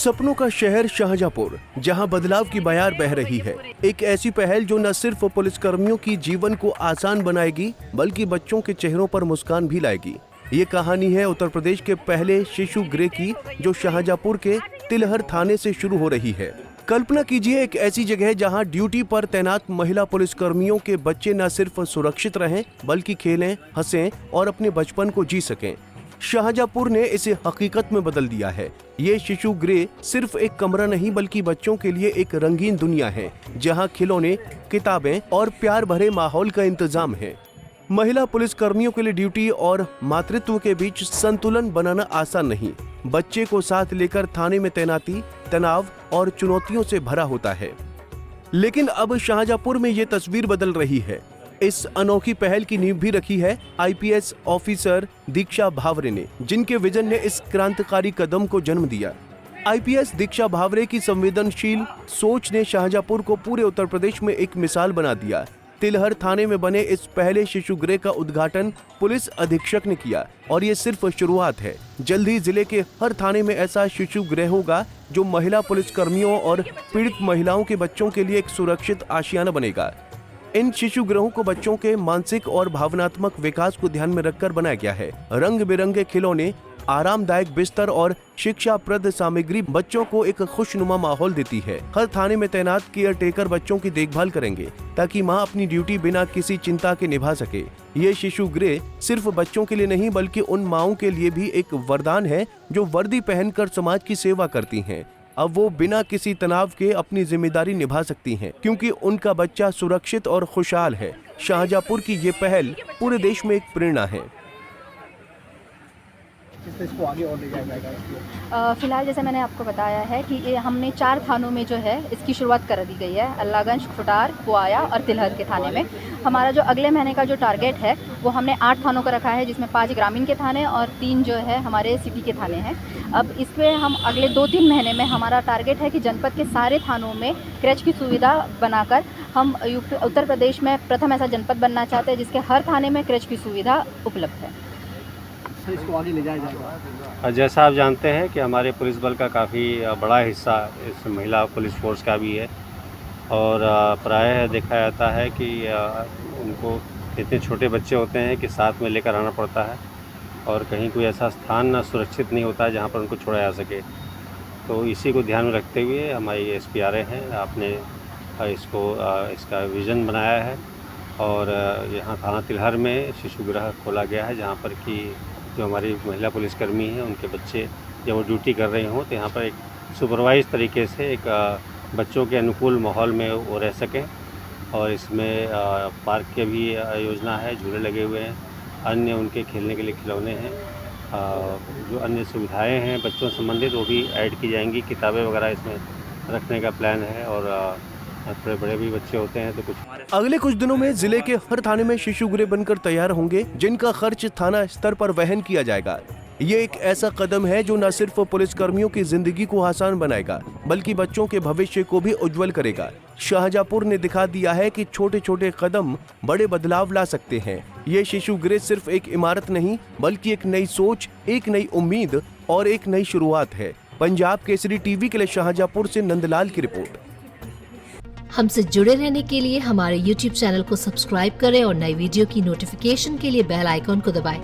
सपनों का शहर शाहजहाँपुर, जहां बदलाव की बयार बह रही है। एक ऐसी पहल जो न सिर्फ पुलिसकर्मियों की जीवन को आसान बनाएगी बल्कि बच्चों के चेहरों पर मुस्कान भी लाएगी। ये कहानी है उत्तर प्रदेश के पहले शिशु गृह की, जो शाहजहाँपुर के तिलहर थाने से शुरू हो रही है। कल्पना कीजिए एक ऐसी जगह जहां ड्यूटी पर तैनात महिला पुलिसकर्मियों के बच्चे न सिर्फ सुरक्षित रहें बल्कि खेलें, हंसें और अपने बचपन को जी सकें। शाहजहाँपुर ने इसे हकीकत में बदल दिया है। ये शिशु गृह सिर्फ एक कमरा नहीं बल्कि बच्चों के लिए एक रंगीन दुनिया है, जहां खिलौने, किताबें और प्यार भरे माहौल का इंतजाम है। महिला पुलिस कर्मियों के लिए ड्यूटी और मातृत्व के बीच संतुलन बनाना आसान नहीं। बच्चे को साथ लेकर थाने में तैनाती तनाव और चुनौतियों से भरा होता है। लेकिन अब शाहजहाँपुर में ये तस्वीर बदल रही है। इस अनोखी पहल की नींव भी रखी है आईपीएस ऑफिसर दीक्षा भावरे ने, जिनके विजन ने इस क्रांतिकारी कदम को जन्म दिया। आईपीएस दीक्षा भावरे की संवेदनशील सोच ने शाहजहाँपुर को पूरे उत्तर प्रदेश में एक मिसाल बना दिया। तिलहर थाने में बने इस पहले शिशु गृह का उद्घाटन पुलिस अधीक्षक ने किया और ये सिर्फ शुरुआत है। जल्द ही जिले के हर थाने में ऐसा शिशु गृह होगा जो महिला पुलिस कर्मियों और पीड़ित महिलाओं के बच्चों के लिए एक सुरक्षित आशियाना बनेगा। इन शिशु गृहों को बच्चों के मानसिक और भावनात्मक विकास को ध्यान में रखकर बनाया गया है। रंग बिरंगे खिलौने, आरामदायक बिस्तर और शिक्षाप्रद सामग्री बच्चों को एक खुशनुमा माहौल देती है। हर थाने में तैनात केयर टेकर बच्चों की देखभाल करेंगे ताकि मां अपनी ड्यूटी बिना किसी चिंता के निभा सके। ये शिशु गृह सिर्फ बच्चों के लिए नहीं बल्कि उन माओं के लिए भी एक वरदान है जो वर्दी पहनकर समाज की सेवा करती हैं। अब वो बिना किसी तनाव के अपनी जिम्मेदारी निभा सकती हैं, क्योंकि उनका बच्चा सुरक्षित और खुशहाल है। शाहजहाँपुर की ये पहल पूरे देश में एक प्रेरणा है। इसको आगे और ले जाया जाएगा। फिलहाल जैसे मैंने आपको बताया है कि ये हमने 4 थानों में जो है इसकी शुरुआत कर दी गई है। अल्लाहगंज, खुटार, कुआया और तिलहर के थाने में। हमारा जो अगले महीने का जो टारगेट है वो हमने 8 थानों का रखा है, जिसमें 5 ग्रामीण के थाने और 3 जो है हमारे सिटी के थाने हैं। अब इस पर हम अगले 2-3 महीने में हमारा टारगेट है कि जनपद के सारे थानों में क्रैच की सुविधा बनाकर हम उत्तर प्रदेश में प्रथम ऐसा जनपद बनना चाहते हैं जिसके हर थाने में क्रैच की सुविधा उपलब्ध है। इसको आगे ले जाया जाएगा। जैसा आप जानते हैं कि हमारे पुलिस बल का काफ़ी बड़ा हिस्सा इस महिला पुलिस फोर्स का भी है और प्रायः देखा जाता है कि उनको इतने छोटे बच्चे होते हैं कि साथ में लेकर आना पड़ता है और कहीं कोई ऐसा स्थान सुरक्षित नहीं होता है जहां पर उनको छोड़ा जा सके। तो इसी को ध्यान में रखते हुए हमारी एसपी आ रहे हैं, आपने इसका विज़न बनाया है और यहाँ थाना तिलहर में शिशु गृह खोला गया है, जहाँ पर कि जो हमारी महिला पुलिसकर्मी हैं उनके बच्चे जब वो ड्यूटी कर रहे हों तो यहाँ पर एक सुपरवाइज तरीके से एक बच्चों के अनुकूल माहौल में वो रह सकें। और इसमें पार्क की भी योजना है, झूले लगे हुए हैं, अन्य उनके खेलने के लिए खिलौने हैं, जो अन्य सुविधाएं हैं बच्चों से संबंधित वो भी ऐड की जाएंगी। किताबें वगैरह इसमें रखने का प्लान है और थोड़े बड़े भी बच्चे होते हैं तो कुछ। अगले कुछ दिनों में जिले के हर थाने में शिशु गृह बनकर तैयार होंगे, जिनका खर्च थाना स्तर पर वहन किया जाएगा। ये एक ऐसा कदम है जो न सिर्फ पुलिसकर्मियों की जिंदगी को आसान बनाएगा बल्कि बच्चों के भविष्य को भी उज्जवल करेगा। शाहजहाँपुर ने दिखा दिया है कि छोटे छोटे कदम बड़े बदलाव ला सकते हैं। ये शिशु गृह सिर्फ एक इमारत नहीं बल्कि एक नई सोच, एक नई उम्मीद और एक नई शुरुआत है। पंजाब केसरी टीवी के लिए शाहजहाँपुर से नंदलाल की रिपोर्ट। हमसे जुड़े रहने के लिए हमारे YouTube चैनल को सब्सक्राइब करें और नई वीडियो की नोटिफिकेशन के लिए बेल आइकॉन को दबाएं।